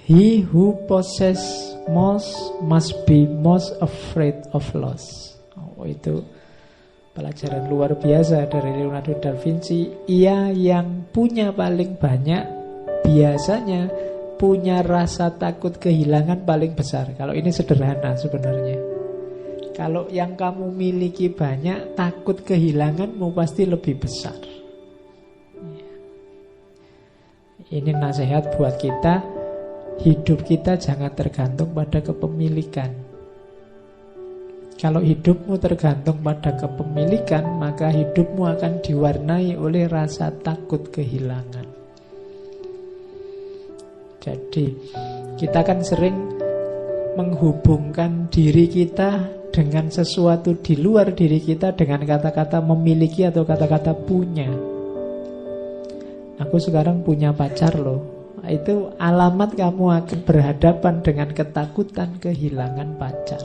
He who possess most must be most afraid of loss. Oh, itu pelajaran luar biasa dari Leonardo da Vinci. Ia yang punya paling banyak biasanya punya rasa takut kehilangan paling besar. Kalau ini sederhana sebenarnya. Kalau yang kamu miliki banyak, takut kehilanganmu pasti lebih besar. Ini nasihat buat kita. Hidup kita jangan tergantung pada kepemilikan. Kalau hidupmu tergantung pada kepemilikan, maka hidupmu akan diwarnai oleh rasa takut kehilangan. Jadi kita kan sering menghubungkan diri kita dengan sesuatu di luar diri kita dengan kata-kata memiliki atau kata-kata punya. Aku sekarang punya pacar loh. Itu alamat kamu akan berhadapan dengan ketakutan kehilangan pacar.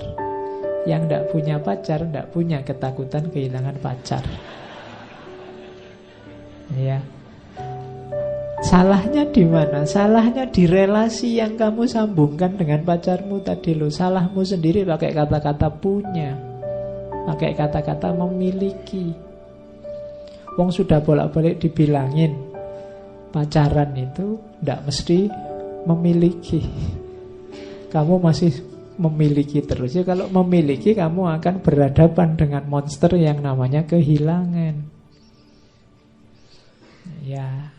Yang tidak punya pacar tidak punya ketakutan kehilangan pacar. Ya. Salahnya di mana? Salahnya di relasi yang kamu sambungkan dengan pacarmu tadi loh. Salahmu sendiri pakai kata-kata punya, pakai kata-kata memiliki. Wong sudah bolak-balik dibilangin pacaran itu tidak mesti memiliki. Kamu masih memiliki terus. Ya, kalau memiliki kamu akan berhadapan dengan monster yang namanya kehilangan. Ya.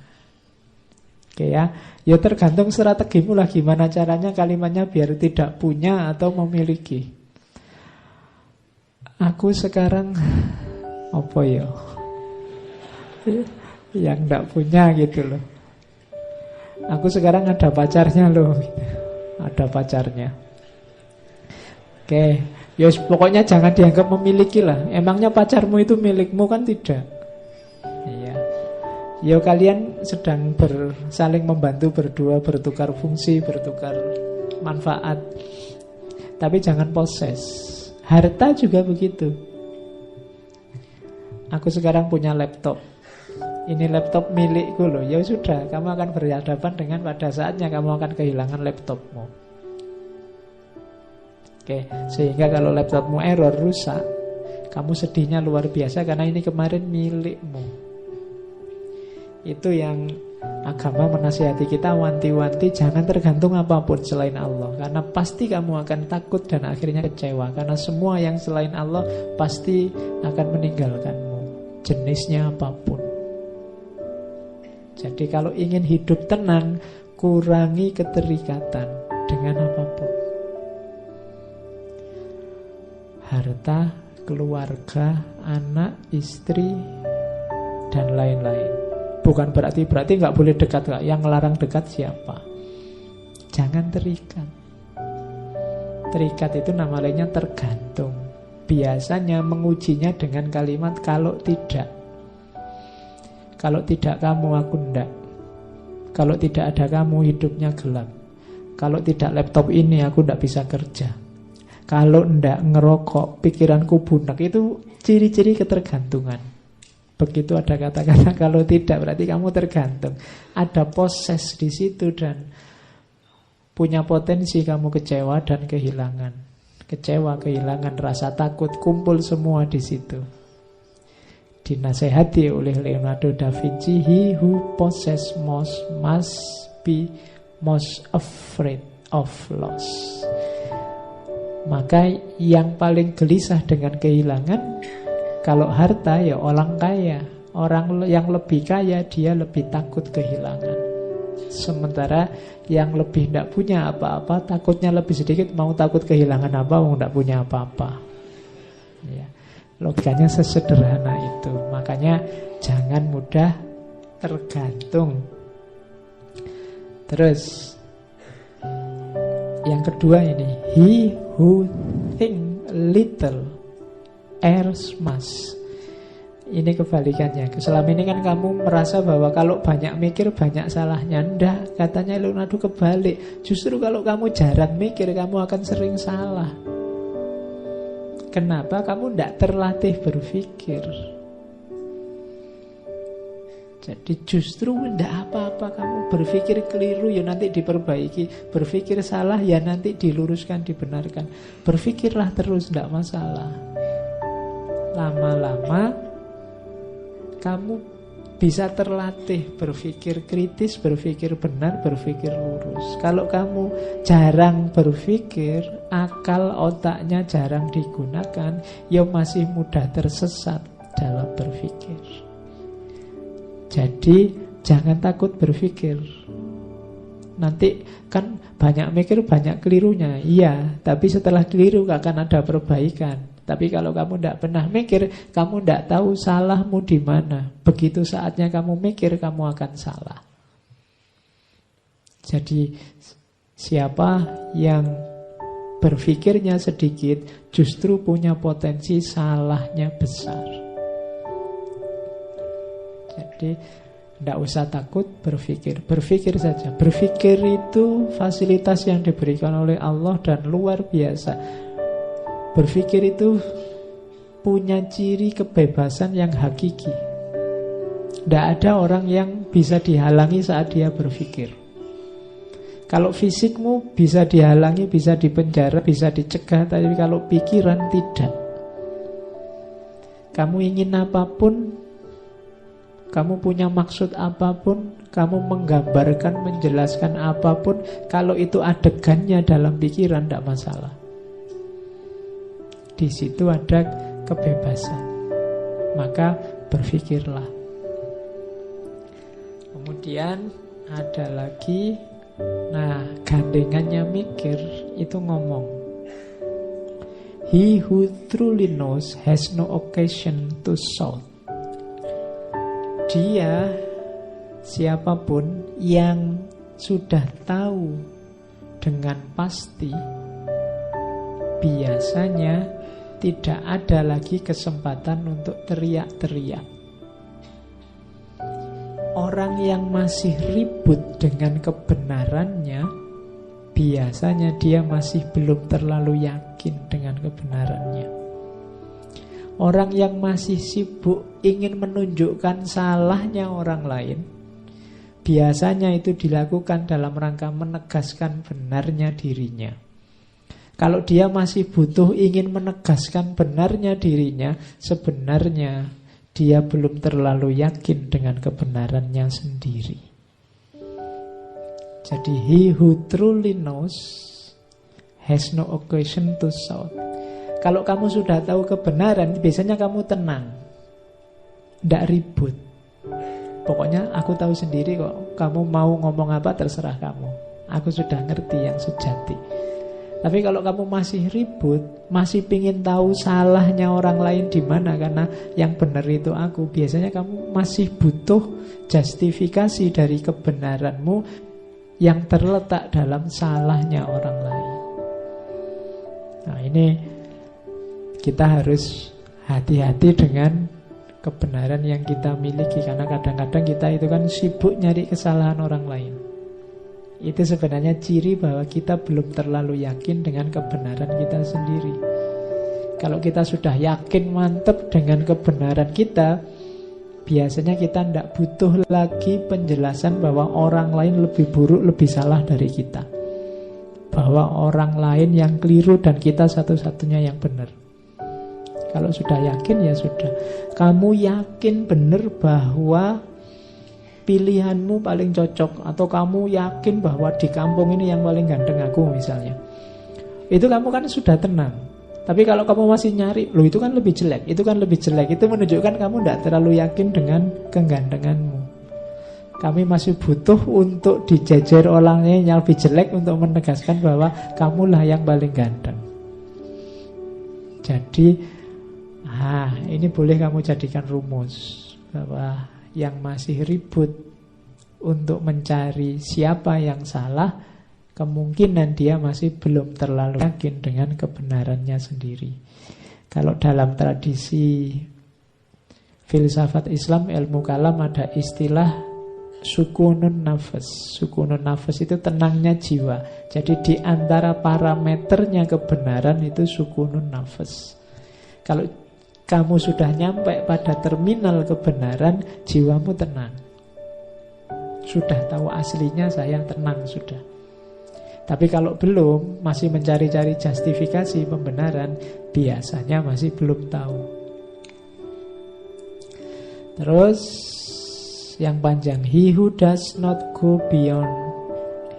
Oke ya, ya tergantung strategimu lah gimana caranya kalimatnya biar tidak punya atau memiliki. Aku sekarang apa ya? Yang tidak punya gitu loh. Aku sekarang ada pacarnya loh. Ada pacarnya. Oke, ya pokoknya jangan dianggap memiliki lah. Emangnya pacarmu itu milikmu kan tidak? Iya. Ya kalian sedang saling membantu berdua, bertukar fungsi, bertukar manfaat. Tapi jangan poses. Harta juga begitu. Aku sekarang punya laptop. Ini laptop milikku loh. Ya sudah, kamu akan berhadapan dengan pada saatnya kamu akan kehilangan laptopmu. Oke, sehingga kalau laptopmu error, rusak, kamu sedihnya luar biasa karena ini kemarin milikmu. Itu yang agama menasihati kita, wanti-wanti jangan tergantung apapun selain Allah. Karena pasti kamu akan takut dan akhirnya kecewa. Karena semua yang selain Allah pasti akan meninggalkanmu, jenisnya apapun. Jadi kalau ingin hidup tenang, kurangi keterikatan dengan apapun. Harta, keluarga, anak, istri, dan lain-lain. Bukan berarti nggak boleh dekat, Kak. Yang ngelarang dekat siapa? Jangan terikat. Terikat itu nama lainnya tergantung. Biasanya mengujinya dengan kalimat kalau tidak. Kalau tidak kamu, aku ndak. Kalau tidak ada kamu, hidupnya gelap. Kalau tidak laptop ini, aku ndak bisa kerja. Kalau ndak ngerokok, pikiranku bunek. Itu ciri-ciri ketergantungan. Begitu ada kata-kata kalau tidak, berarti kamu tergantung. Ada poses di situ dan punya potensi kamu kecewa dan kehilangan. Kecewa, kehilangan, rasa takut, kumpul semua di situ. Dinasehati oleh Leonardo da Vinci, he who possess most must be most afraid of loss. Maka yang paling gelisah dengan kehilangan, kalau harta ya orang kaya. Orang yang lebih kaya dia lebih takut kehilangan. Sementara yang lebih tidak punya apa-apa, takutnya lebih sedikit. Mau takut kehilangan apa, mau tidak punya apa-apa. Ya, logikanya sesederhana itu. Makanya jangan mudah tergantung. Terus yang kedua ini, he who think little errs much. Ini kebalikannya. Selama ini kan kamu merasa bahwa kalau banyak mikir banyak salahnya. Ndak, katanya Leonardo kebalik. Justru kalau kamu jarang mikir kamu akan sering salah. Kenapa? Kamu ndak terlatih berpikir. Jadi justru ndak apa-apa apa-apa. Kamu berpikir keliru ya nanti diperbaiki, berpikir salah ya nanti diluruskan, dibenarkan. Berpikirlah terus, tidak masalah. Lama-lama kamu bisa terlatih berpikir kritis, berpikir benar, berpikir lurus. Kalau kamu jarang berpikir, akal otaknya jarang digunakan, ya masih mudah tersesat dalam berpikir. Jadi jangan takut berpikir. Nanti kan banyak mikir, banyak kelirunya. Iya, tapi setelah keliru akan ada perbaikan. Tapi kalau kamu tidak pernah mikir, kamu tidak tahu salahmu di mana. Begitu saatnya kamu mikir, kamu akan salah. Jadi siapa yang berpikirnya sedikit justru punya potensi salahnya besar. Jadi tidak usah takut berpikir. Berpikir saja. Berpikir itu fasilitas yang diberikan oleh Allah dan luar biasa. Berpikir itu punya ciri kebebasan yang hakiki. Tidak ada orang yang bisa dihalangi saat dia berpikir. Kalau fisikmu bisa dihalangi, bisa dipenjara, bisa dicegah, tapi kalau pikiran tidak. Kamu ingin apapun, kamu punya maksud apapun, kamu menggambarkan, menjelaskan apapun, kalau itu adegannya dalam pikiran, tidak masalah. Di situ ada kebebasan. Maka berpikirlah. Kemudian ada lagi, nah gandengannya mikir itu ngomong, he who truly knows has no occasion to shout. Dia, siapapun yang sudah tahu dengan pasti, biasanya tidak ada lagi kesempatan untuk teriak-teriak. Orang yang masih ribut dengan kebenarannya, biasanya dia masih belum terlalu yakin dengan kebenarannya. Orang yang masih sibuk ingin menunjukkan salahnya orang lain, biasanya itu dilakukan dalam rangka menegaskan benarnya dirinya. Kalau dia masih butuh ingin menegaskan benarnya dirinya, sebenarnya dia belum terlalu yakin dengan kebenarannya sendiri. Jadi he who truly knows has no occasion to shout. Kalau kamu sudah tahu kebenaran, biasanya kamu tenang, tidak ribut. Pokoknya aku tahu sendiri kok, kamu mau ngomong apa terserah kamu. Aku sudah ngerti yang sejati. Tapi kalau kamu masih ribut, masih pingin tahu salahnya orang lain di mana karena yang benar itu aku, biasanya kamu masih butuh justifikasi dari kebenaranmu yang terletak dalam salahnya orang lain. Nah, ini kita harus hati-hati dengan kebenaran yang kita miliki, karena kadang-kadang kita itu kan sibuk nyari kesalahan orang lain. Itu sebenarnya ciri bahwa kita belum terlalu yakin dengan kebenaran kita sendiri. Kalau kita sudah yakin mantap dengan kebenaran kita, biasanya kita tidak butuh lagi penjelasan bahwa orang lain lebih buruk, lebih salah dari kita. Bahwa orang lain yang keliru dan kita satu-satunya yang benar. Kalau sudah yakin ya sudah. Kamu yakin benar bahwa pilihanmu paling cocok, atau kamu yakin bahwa di kampung ini yang paling ganteng aku misalnya, itu kamu kan sudah tenang. Tapi kalau kamu masih nyari, loh itu kan lebih jelek, itu kan lebih jelek, itu menunjukkan kamu tidak terlalu yakin dengan kegantenganmu. Kami masih butuh untuk dijejer orang yang lebih jelek untuk menegaskan bahwa kamulah yang paling ganteng. Jadi ini boleh kamu jadikan rumus, bahwa yang masih ribut untuk mencari siapa yang salah, kemungkinan dia masih belum terlalu yakin dengan kebenarannya sendiri. Kalau dalam tradisi filsafat Islam, ilmu kalam, ada istilah sukunun nafas. Sukunun nafas itu tenangnya jiwa. Jadi di antara parameternya kebenaran itu sukunun nafas. Kalau kamu sudah nyampe pada terminal kebenaran, jiwamu tenang. Sudah tahu aslinya, saya tenang sudah. Tapi kalau belum, masih mencari-cari justifikasi pembenaran, biasanya masih belum tahu. Terus yang panjang, he who does not go beyond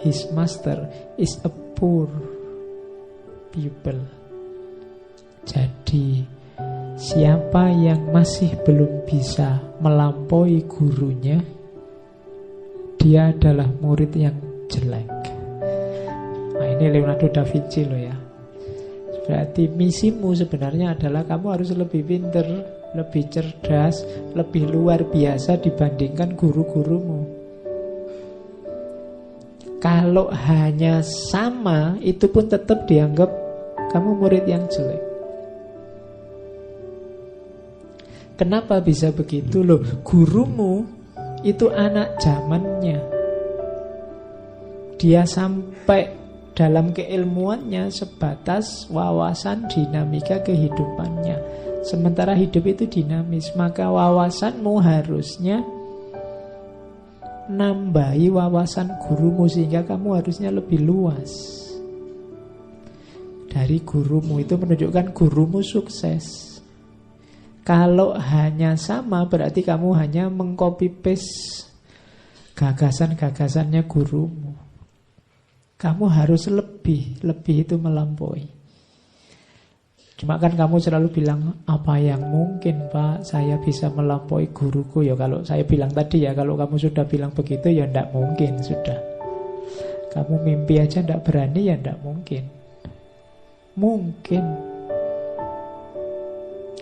his master is a poor pupil. Jadi siapa yang masih belum bisa melampaui gurunya, dia adalah murid yang jelek. Nah, ini Leonardo da Vinci loh ya. Berarti misimu sebenarnya adalah kamu harus lebih pintar, lebih cerdas, lebih luar biasa dibandingkan guru-gurumu. Kalau hanya sama, itu pun tetap dianggap kamu murid yang jelek. Kenapa bisa begitu loh? Gurumu itu anak zamannya. Dia sampai dalam keilmuannya sebatas wawasan dinamika kehidupannya. Sementara hidup itu dinamis, maka wawasanmu harusnya nambahi wawasan gurumu, sehingga kamu harusnya lebih luas dari gurumu. Itu menunjukkan gurumu sukses. Kalau hanya sama, berarti kamu hanya mengcopy paste gagasan-gagasannya gurumu. Kamu harus lebih itu melampaui. Cuma kan kamu selalu bilang, apa yang mungkin Pak, saya bisa melampaui guruku. Ya kalau saya bilang tadi ya, kalau kamu sudah bilang begitu, ya tidak mungkin sudah. Kamu mimpi aja tidak berani, ya tidak mungkin. Mungkin.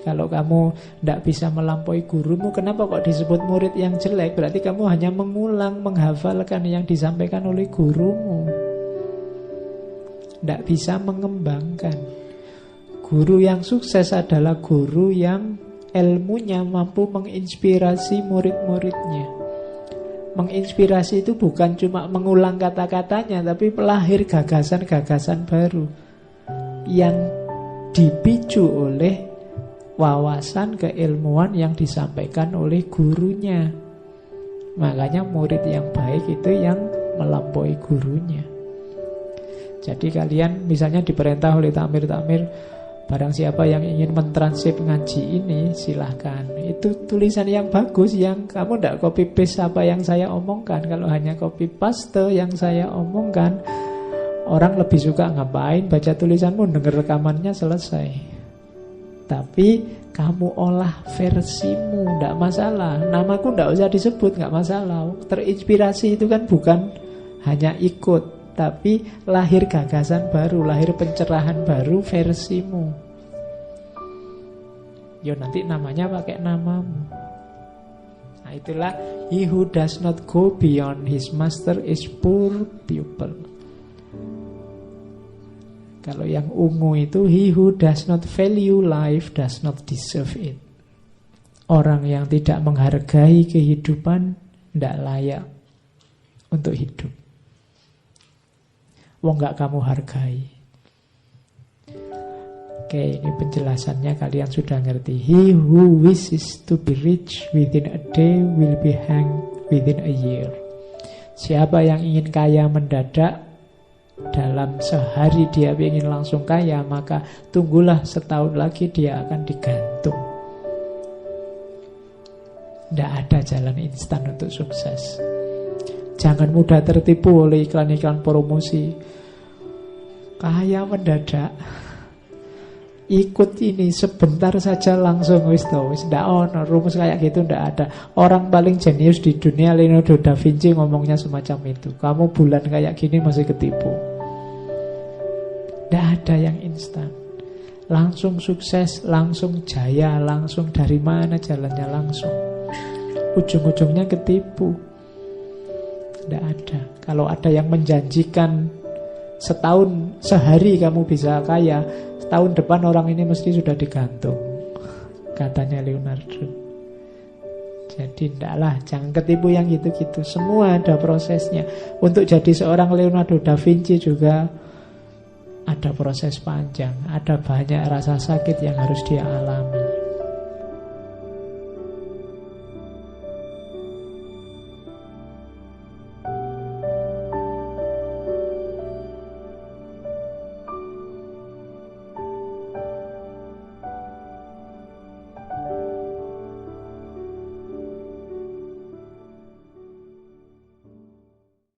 Kalau kamu tidak bisa melampaui gurumu, kenapa kok disebut murid yang jelek? Berarti kamu hanya mengulang, menghafalkan yang disampaikan oleh gurumu. Tidak bisa mengembangkan. Guru yang sukses adalah guru yang ilmunya mampu menginspirasi murid-muridnya. Menginspirasi itu bukan cuma mengulang kata-katanya, tapi melahir gagasan-gagasan baru yang dipicu oleh wawasan keilmuan yang disampaikan oleh gurunya. Makanya murid yang baik itu yang melampaui gurunya. Jadi kalian misalnya diperintah oleh takmir-takmir, barang siapa yang ingin mentranskrip ngaji ini, silahkan. Itu tulisan yang bagus, yang kamu tidak copy paste apa yang saya omongkan. Kalau hanya copy paste yang saya omongkan, orang lebih suka ngapain baca tulisanmu, dengar rekamannya, selesai. Tapi kamu olah versimu, tidak masalah. Namaku tidak usah disebut, tidak masalah. Terinspirasi itu kan bukan hanya ikut, tapi lahir gagasan baru, lahir pencerahan baru versimu. Yo nanti namanya pakai namamu. Nah itulah, he who does not go beyond his master is poor pupil. Kalau yang ungu itu, he who does not value life does not deserve it. Orang yang tidak menghargai kehidupan tidak layak untuk hidup. Wong gak kamu hargai. Oke, ini penjelasannya kalian sudah ngerti. He who wishes to be rich within a day will be hanged within a year. Siapa yang ingin kaya mendadak, dalam sehari dia ingin langsung kaya, maka tunggulah setahun lagi dia akan digantung. Tidak ada jalan instan untuk sukses. Jangan mudah tertipu oleh iklan-iklan promosi. Kaya mendadak, ikut ini sebentar saja langsung wis tau, wis ndak ono rumus kayak gitu, ndak ada. Orang paling jenius di dunia Leonardo da Vinci ngomongnya semacam itu. Kamu bulan kayak gini masih ketipu. Tidak ada yang instan. Langsung sukses, langsung jaya, langsung dari mana jalannya langsung. Ujung-ujungnya ketipu. Tidak ada. Kalau ada yang menjanjikan setahun, sehari kamu bisa kaya, tahun depan orang ini mesti sudah digantung, katanya Leonardo. Jadi ndaklah, jangan ketipu yang gitu-gitu. Semua ada prosesnya. Untuk jadi seorang Leonardo da Vinci juga ada proses panjang, ada banyak rasa sakit yang harus dia alami.